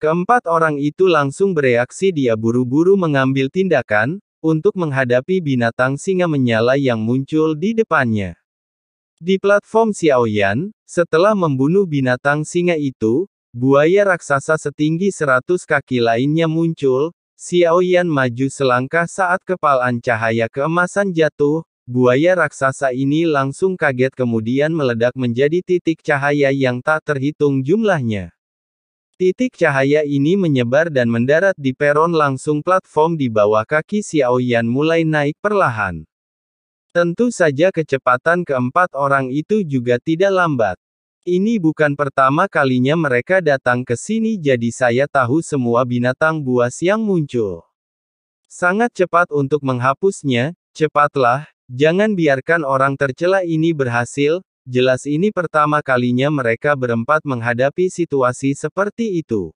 Keempat orang itu langsung bereaksi. Dia buru-buru mengambil tindakan, untuk menghadapi binatang singa menyala yang muncul di depannya. Di platform Xiaoyan, setelah membunuh binatang singa itu, buaya raksasa setinggi 100 kaki lainnya muncul. Xiaoyan maju selangkah saat kepalan cahaya keemasan jatuh. Buaya raksasa ini langsung kaget kemudian meledak menjadi titik cahaya yang tak terhitung jumlahnya. Titik cahaya ini menyebar dan mendarat di peron langsung. Platform di bawah kaki Xiaoyan mulai naik perlahan. Tentu saja kecepatan keempat orang itu juga tidak lambat. Ini bukan pertama kalinya mereka datang ke sini, jadi saya tahu semua binatang buas yang muncul. Sangat cepat untuk menghapusnya. Cepatlah, jangan biarkan orang tercela ini berhasil. Jelas ini pertama kalinya mereka berempat menghadapi situasi seperti itu.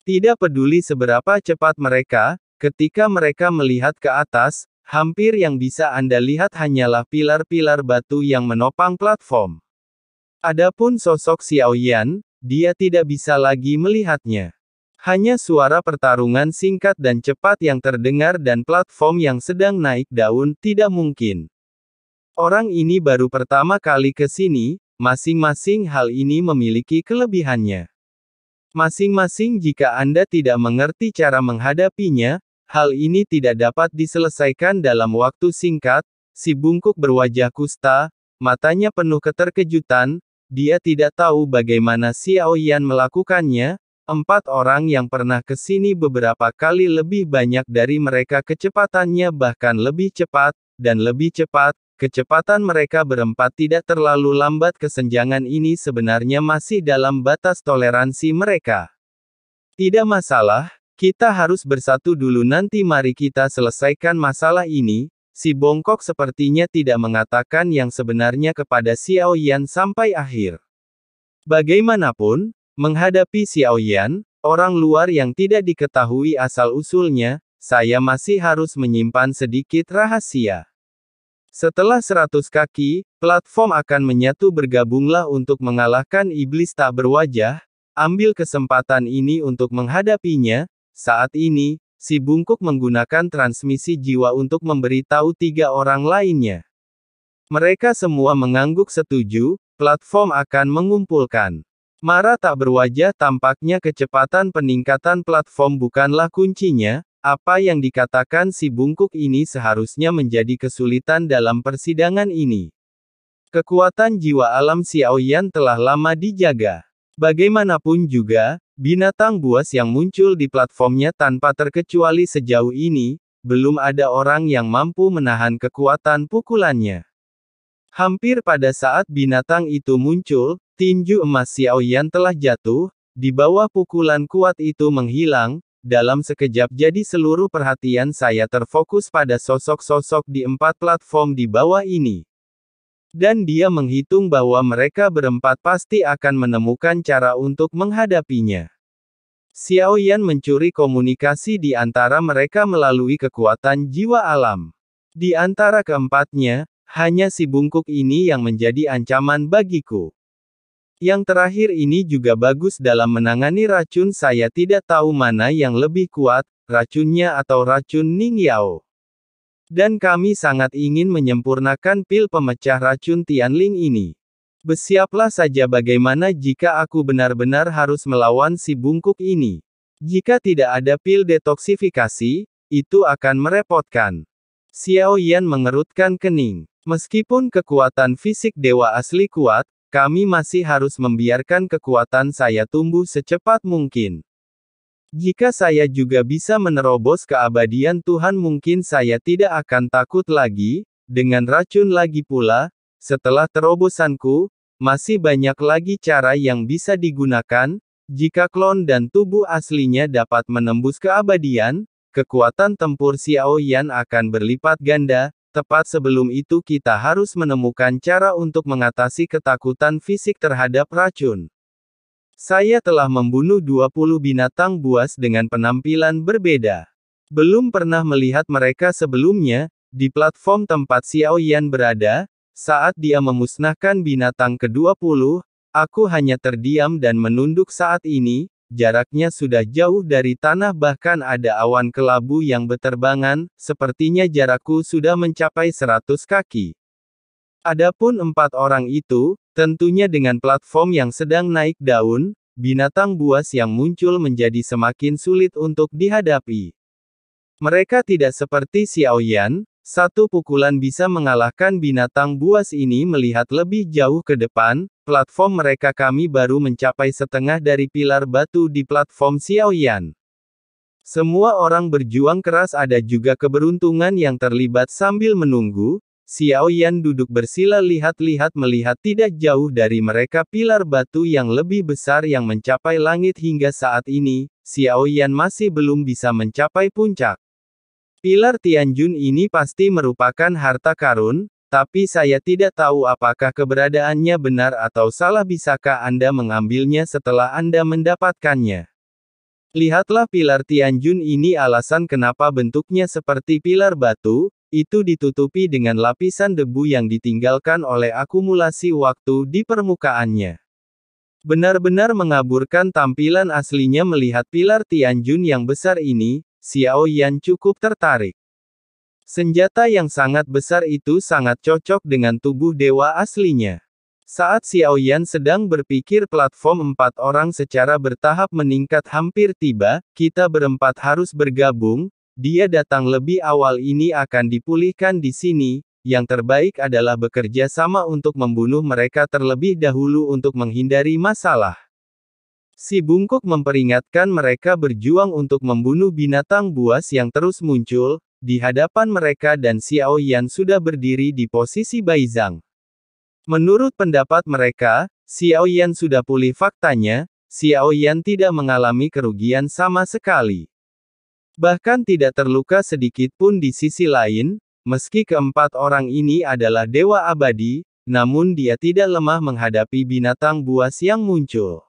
Tidak peduli seberapa cepat mereka, ketika mereka melihat ke atas, hampir yang bisa Anda lihat hanyalah pilar-pilar batu yang menopang platform. Adapun sosok Xiaoyan, dia tidak bisa lagi melihatnya. Hanya suara pertarungan singkat dan cepat yang terdengar dan platform yang sedang naik daun. Tidak mungkin. Orang ini baru pertama kali ke sini, masing-masing hal ini memiliki kelebihannya. Masing-masing jika Anda tidak mengerti cara menghadapinya, hal ini tidak dapat diselesaikan dalam waktu singkat. Si bungkuk berwajah kusta, matanya penuh keterkejutan, dia tidak tahu bagaimana Xiaoyan melakukannya. 4 orang yang pernah ke sini beberapa kali lebih banyak dari mereka kecepatannya bahkan lebih cepat, dan lebih cepat. Kecepatan mereka berempat tidak terlalu lambat. Kesenjangan ini sebenarnya masih dalam batas toleransi mereka. Tidak masalah, kita harus bersatu dulu nanti mari kita selesaikan masalah ini. Si bongkok sepertinya tidak mengatakan yang sebenarnya kepada Xiaoyan sampai akhir. Bagaimanapun, menghadapi Xiaoyan, orang luar yang tidak diketahui asal-usulnya, saya masih harus menyimpan sedikit rahasia. Setelah 100 kaki, platform akan menyatu. Bergabunglah untuk mengalahkan iblis tak berwajah. Ambil kesempatan ini untuk menghadapinya. Saat ini, si bungkuk menggunakan transmisi jiwa untuk memberitahu 3 orang lainnya. Mereka semua mengangguk setuju. Platform akan mengumpulkan. Mara tak berwajah. Tampaknya kecepatan peningkatan platform bukanlah kuncinya. Apa yang dikatakan si bungkuk ini seharusnya menjadi kesulitan dalam persidangan ini. Kekuatan jiwa alam Xiaoyan telah lama dijaga. Bagaimanapun juga, binatang buas yang muncul di platformnya tanpa terkecuali sejauh ini, belum ada orang yang mampu menahan kekuatan pukulannya. Hampir pada saat binatang itu muncul, tinju emas Xiaoyan telah jatuh, di bawah pukulan kuat itu menghilang. Dalam sekejap jadi seluruh perhatian saya terfokus pada sosok-sosok di 4 platform di bawah ini. Dan dia menghitung bahwa mereka berempat pasti akan menemukan cara untuk menghadapinya. Xiaoyan mencuri komunikasi di antara mereka melalui kekuatan jiwa alam. Di antara keempatnya, hanya si bungkuk ini yang menjadi ancaman bagiku. Yang terakhir ini juga bagus dalam menangani racun. Saya tidak tahu mana yang lebih kuat, racunnya atau racun Ning Yao. Dan kami sangat ingin menyempurnakan pil pemecah racun Tianling ini. Bersiaplah saja bagaimana jika aku benar-benar harus melawan si bungkuk ini. Jika tidak ada pil detoksifikasi, itu akan merepotkan. Xiaoyan mengerutkan kening. Meskipun kekuatan fisik dewa asli kuat, kami masih harus membiarkan kekuatan saya tumbuh secepat mungkin. Jika saya juga bisa menerobos keabadian Tuhan mungkin saya tidak akan takut lagi, dengan racun lagi pula, setelah terobosanku, masih banyak lagi cara yang bisa digunakan, jika klon dan tubuh aslinya dapat menembus keabadian, kekuatan tempur Xiaoyan akan berlipat ganda. Tepat sebelum itu kita harus menemukan cara untuk mengatasi ketakutan fisik terhadap racun. Saya telah membunuh 20 binatang buas dengan penampilan berbeda. Belum pernah melihat mereka sebelumnya, di platform tempat Xiaoyan berada, saat dia memusnahkan binatang ke-20, aku hanya terdiam dan menunduk saat ini, jaraknya sudah jauh dari tanah bahkan ada awan kelabu yang berterbangan, sepertinya jarakku sudah mencapai 100 kaki. Adapun 4 orang itu, tentunya dengan platform yang sedang naik daun, binatang buas yang muncul menjadi semakin sulit untuk dihadapi. Mereka tidak seperti Xiao Yan, satu pukulan bisa mengalahkan binatang buas ini melihat lebih jauh ke depan, platform mereka kami baru mencapai setengah dari pilar batu di platform Xiao Yan. Semua orang berjuang keras ada juga keberuntungan yang terlibat sambil menunggu, Xiao Yan duduk bersila lihat-lihat melihat tidak jauh dari mereka pilar batu yang lebih besar yang mencapai langit hingga saat ini, Xiao Yan masih belum bisa mencapai puncak. Pilar Tianjun ini pasti merupakan harta karun, tapi saya tidak tahu apakah keberadaannya benar atau salah. Bisakah Anda mengambilnya setelah Anda mendapatkannya? Lihatlah pilar Tianjun ini alasan kenapa bentuknya seperti pilar batu, itu ditutupi dengan lapisan debu yang ditinggalkan oleh akumulasi waktu di permukaannya. Benar-benar mengaburkan tampilan aslinya melihat pilar Tianjun yang besar ini. Xiao Yan cukup tertarik. Senjata yang sangat besar itu sangat cocok dengan tubuh dewa aslinya. Saat Xiao Yan sedang berpikir platform 4 orang secara bertahap meningkat hampir tiba, kita berempat harus bergabung, dia datang lebih awal ini akan dipulihkan di sini, yang terbaik adalah bekerja sama untuk membunuh mereka terlebih dahulu untuk menghindari masalah. Si bungkuk memperingatkan mereka berjuang untuk membunuh binatang buas yang terus muncul, di hadapan mereka dan Xiao Yan sudah berdiri di posisi Baizhang. Menurut pendapat mereka, Xiao Yan sudah pulih faktanya, Xiao Yan tidak mengalami kerugian sama sekali. Bahkan tidak terluka sedikit pun di sisi lain, meski keempat orang ini adalah dewa abadi, namun dia tidak lemah menghadapi binatang buas yang muncul.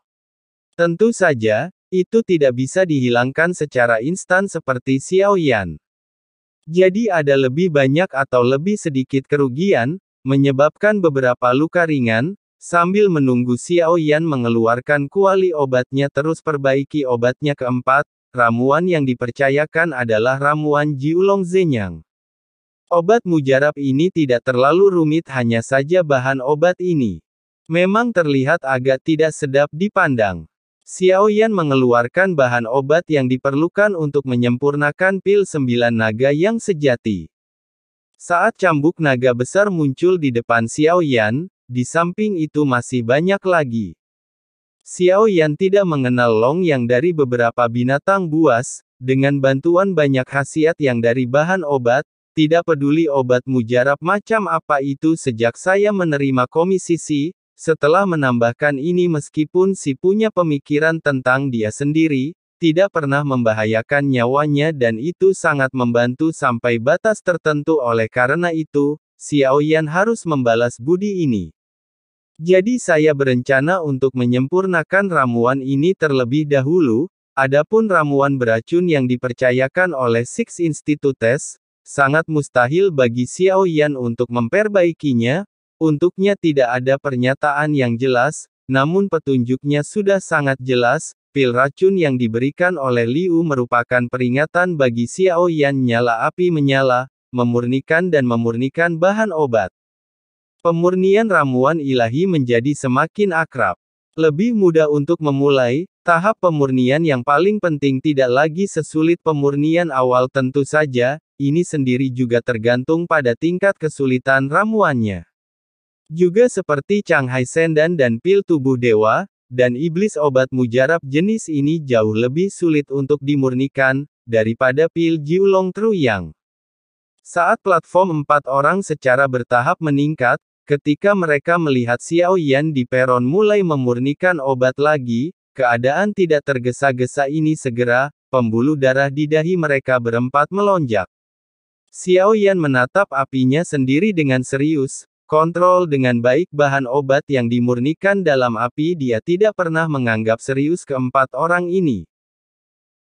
Tentu saja, itu tidak bisa dihilangkan secara instan seperti Xiao Yan. Jadi ada lebih banyak atau lebih sedikit kerugian, menyebabkan beberapa luka ringan, sambil menunggu Xiao Yan mengeluarkan kuali obatnya terus perbaiki obatnya keempat, ramuan yang dipercayakan adalah ramuan Jiulong Zenyang. Obat mujarab ini tidak terlalu rumit hanya saja bahan obat ini memang terlihat agak tidak sedap dipandang. Xiao Yan mengeluarkan bahan obat yang diperlukan untuk menyempurnakan pil 9 naga yang sejati. Saat cambuk naga besar muncul di depan Xiao Yan, di samping itu masih banyak lagi. Xiao Yan tidak mengenal Long yang dari beberapa binatang buas, dengan bantuan banyak khasiat yang dari bahan obat, tidak peduli obat mujarab macam apa itu sejak saya menerima komisi Si. Setelah menambahkan ini meskipun Si punya pemikiran tentang dia sendiri, tidak pernah membahayakan nyawanya dan itu sangat membantu sampai batas tertentu oleh karena itu, Xiao Yan harus membalas budi ini. Jadi saya berencana untuk menyempurnakan ramuan ini terlebih dahulu, adapun ramuan beracun yang dipercayakan oleh Six Institutes, sangat mustahil bagi Xiao Yan untuk memperbaikinya. Untuknya tidak ada pernyataan yang jelas, namun petunjuknya sudah sangat jelas, pil racun yang diberikan oleh Liu merupakan peringatan bagi Xiao Yan nyala api menyala, memurnikan dan memurnikan bahan obat. Pemurnian ramuan ilahi menjadi semakin akrab. Lebih mudah untuk memulai, tahap pemurnian yang paling penting tidak lagi sesulit pemurnian awal tentu saja, ini sendiri juga tergantung pada tingkat kesulitan ramuannya. Juga seperti Changhai Sendan dan pil tubuh dewa, dan iblis obat mujarab jenis ini jauh lebih sulit untuk dimurnikan, daripada pil Jiulong Truyang. Saat platform 4 orang secara bertahap meningkat, ketika mereka melihat Xiao Yan di peron mulai memurnikan obat lagi, keadaan tidak tergesa-gesa ini segera, pembuluh darah di dahi mereka berempat melonjak. Xiao Yan menatap apinya sendiri dengan serius. Kontrol dengan baik bahan obat yang dimurnikan dalam api dia tidak pernah menganggap serius keempat orang ini.